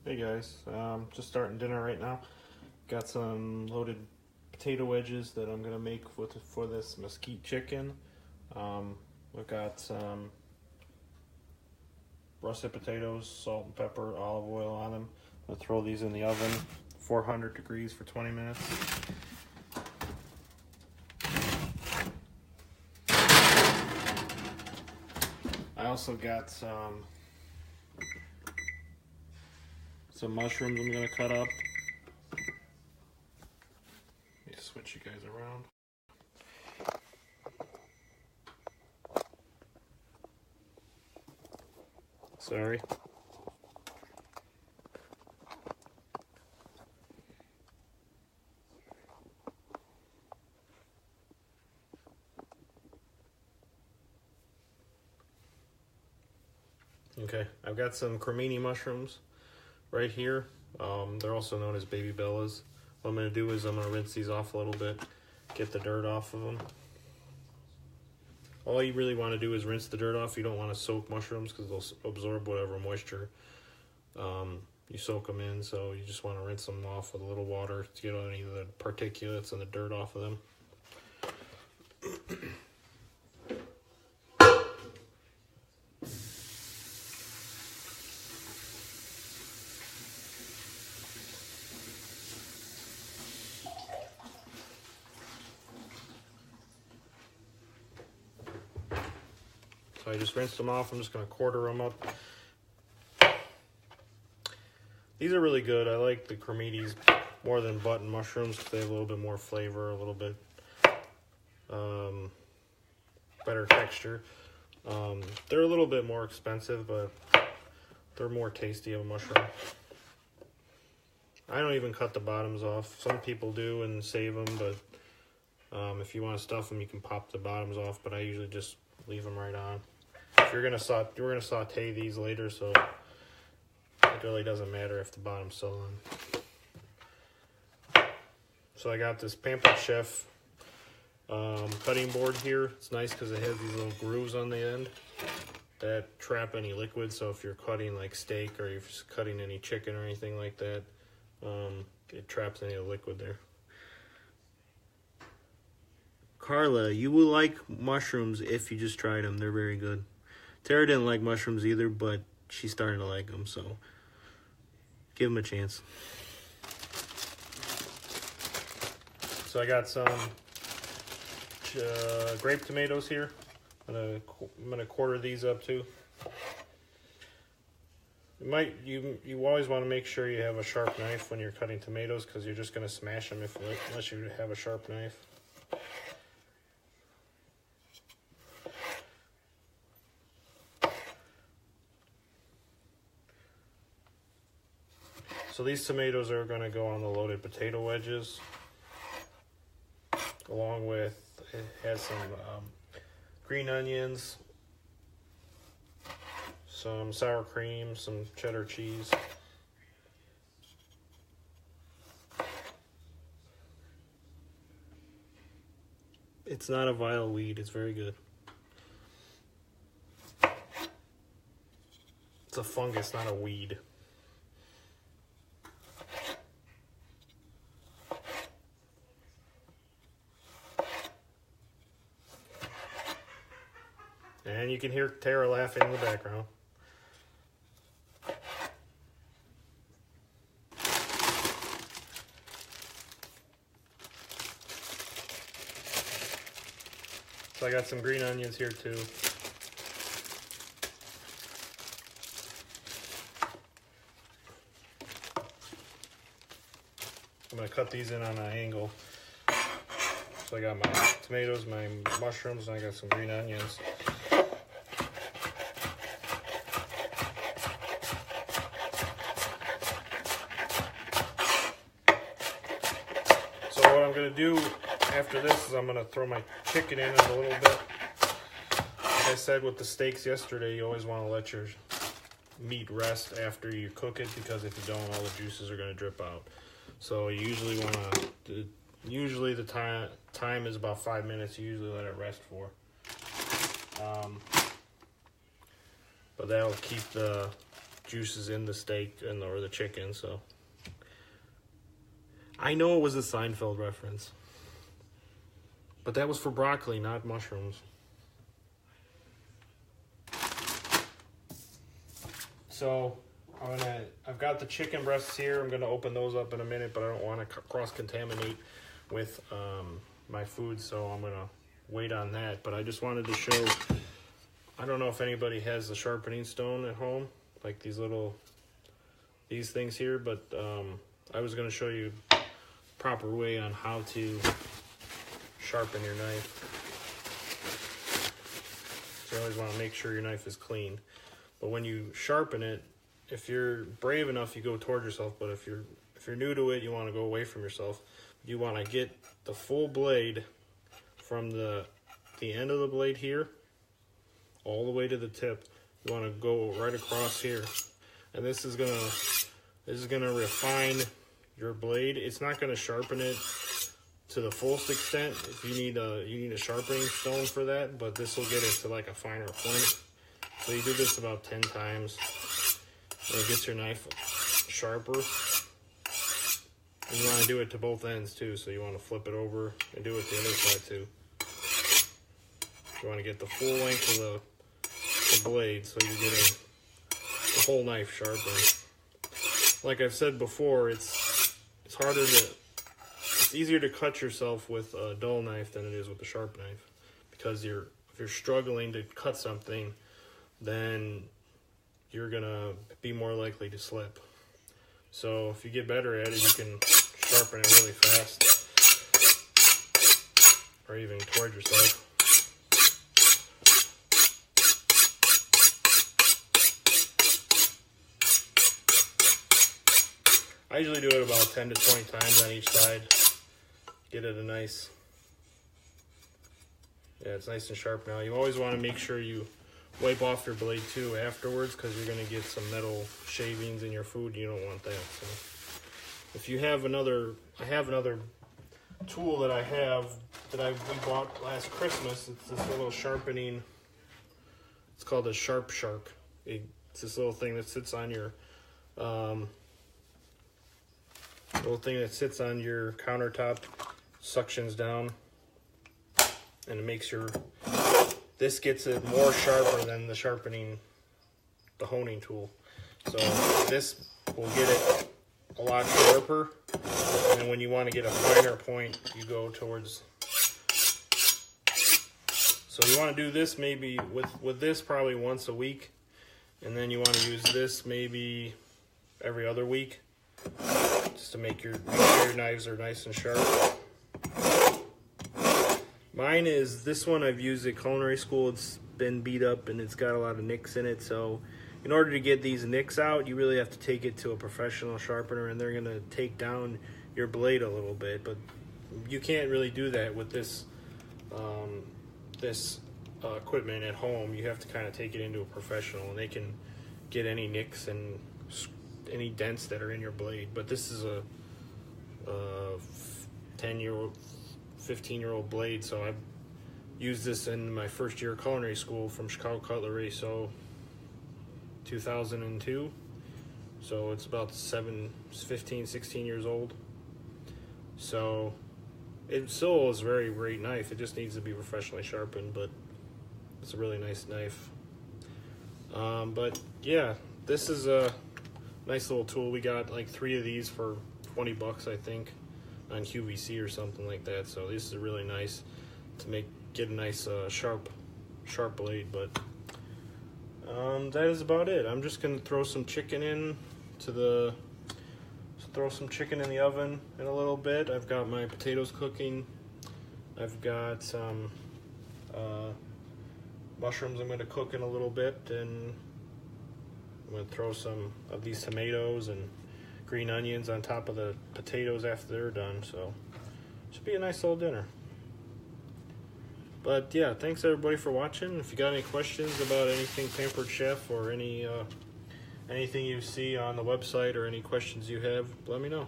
Hey guys, just starting dinner right now. Got some loaded potato wedges that I'm gonna make for this mesquite chicken. We've got some russet potatoes, salt and pepper, olive oil on them. I'll throw these in the oven, 400 degrees for 20 minutes. I also got some mushrooms I'm gonna cut up. Let me switch you guys around. Sorry. Okay, I've got some cremini mushrooms right here. They're also known as baby bellas. What I'm going to do is I'm going to rinse these off a little bit, get the dirt off of them. All you really want to do is rinse the dirt off. You don't want to soak mushrooms because they'll absorb whatever moisture you soak them in. So you just want to rinse them off with a little water to get any of the particulates and the dirt off of them. So I just rinsed them off. I'm just going to quarter them up. These are really good. I like the creminis more than button mushrooms because they have a little bit more flavor, a little bit better texture. They're a little bit more expensive, but they're more tasty of a mushroom. I don't even cut the bottoms off. Some people do and save them, but if you want to stuff them, you can pop the bottoms off, but I usually just leave them right on. If we're gonna saute these later, so it really doesn't matter if the bottom's still on. So I got this Pampered Chef cutting board here. It's nice because it has these little grooves on the end that trap any liquid. So if you're cutting like steak or you're cutting any chicken or anything like that, it traps any of the liquid there. Carla, you will like mushrooms if you just tried them. They're very good. Tara didn't like mushrooms either, but she's starting to like them, so give them a chance. So I got some grape tomatoes here. I'm gonna quarter these up too. You always want to make sure you have a sharp knife when you're cutting tomatoes because you're just gonna smash them unless you have a sharp knife. So these tomatoes are going to go on the loaded potato wedges, along with, it has some green onions, some sour cream, some cheddar cheese. It's not a vile weed, it's very good. It's a fungus, not a weed. And you can hear Tara laughing in the background. So I got some green onions here too. I'm going to cut these in on an angle. So I got my tomatoes, my mushrooms, and I got some green onions. So what I'm going to do after this is I'm going to throw my chicken in a little bit. Like I said with the steaks yesterday, you always want to let your meat rest after you cook it because if you don't, all the juices are going to drip out. So you usually want to, usually the time is about 5 minutes. You usually let it rest for. But that'll keep the juices in the steak or the chicken. So I know it was a Seinfeld reference, but that was for broccoli, not mushrooms. So I've got the chicken breasts here. I'm gonna open those up in a minute, but I don't want to cross-contaminate with my food, so I'm gonna wait on that. But I just wanted to show, I don't know if anybody has the sharpening stone at home, like these things here, but I was gonna show you the proper way on how to sharpen your knife. So you always want to make sure your knife is clean. But when you sharpen it, if you're brave enough, you go toward yourself. But if you're new to it, you want to go away from yourself. You want to get the full blade from the end of the blade here all the way to the tip. You want to go right across here, and this is gonna refine your blade. It's not gonna sharpen it to the fullest extent. If you need a sharpening stone for that, but this will get it to like a finer point. So you do this about 10 times, and it gets your knife sharper. And you want to do it to both ends too, so you want to flip it over and do it the other side too. You want to get the full length of the blade, so you're getting the whole knife sharpened. Like I've said before, it's easier to cut yourself with a dull knife than it is with a sharp knife, because if you're struggling to cut something, then you're gonna be more likely to slip. So if you get better at it, you can sharpen it really fast, or even toward yourself. I usually do it about 10 to 20 times on each side. Get it it's nice and sharp now. You always want to make sure you wipe off your blade too afterwards, because you're going to get some metal shavings in your food. You don't want that. So if you have I have another tool that we bought last Christmas. It's this little sharpening. It's called a Sharp Shark. It's this little thing that sits on your countertop, suctions down, and it makes this gets it more sharper than the honing tool. So this will get it a lot sharper, and then when you want to get a finer point, you go towards. So you want to do this maybe with this probably once a week, and then you want to use this maybe every other week, just to make sure your knives are nice and sharp. Mine is, this one I've used at culinary school. It's been beat up and it's got a lot of nicks in it. So in order to get these nicks out, you really have to take it to a professional sharpener, and they're gonna take down your blade a little bit. But you can't really do that with this equipment at home. You have to kind of take it into a professional, and they can get any nicks and any dents that are in your blade. But this is a 10-year-old, 15-year-old blade, so I've used this in my first year of culinary school from Chicago Cutlery, so 2002. So it's about 15, 16 years old. So it still is a very great knife. It just needs to be professionally sharpened, but it's a really nice knife. But yeah, this is a nice little tool. We got like 3 of these for 20 bucks, I think, on QVC or something like that. So this is really nice to get a nice sharp blade. But that is about it. I'm just gonna throw some chicken in the oven in a little bit. I've got my potatoes cooking. I've got some mushrooms I'm gonna cook in a little bit, and I'm gonna throw some of these tomatoes and green onions on top of the potatoes after they're done. So should be a nice little dinner. But yeah, thanks everybody for watching. If you got any questions about anything Pampered Chef, or anything you see on the website, or any questions you have, let me know.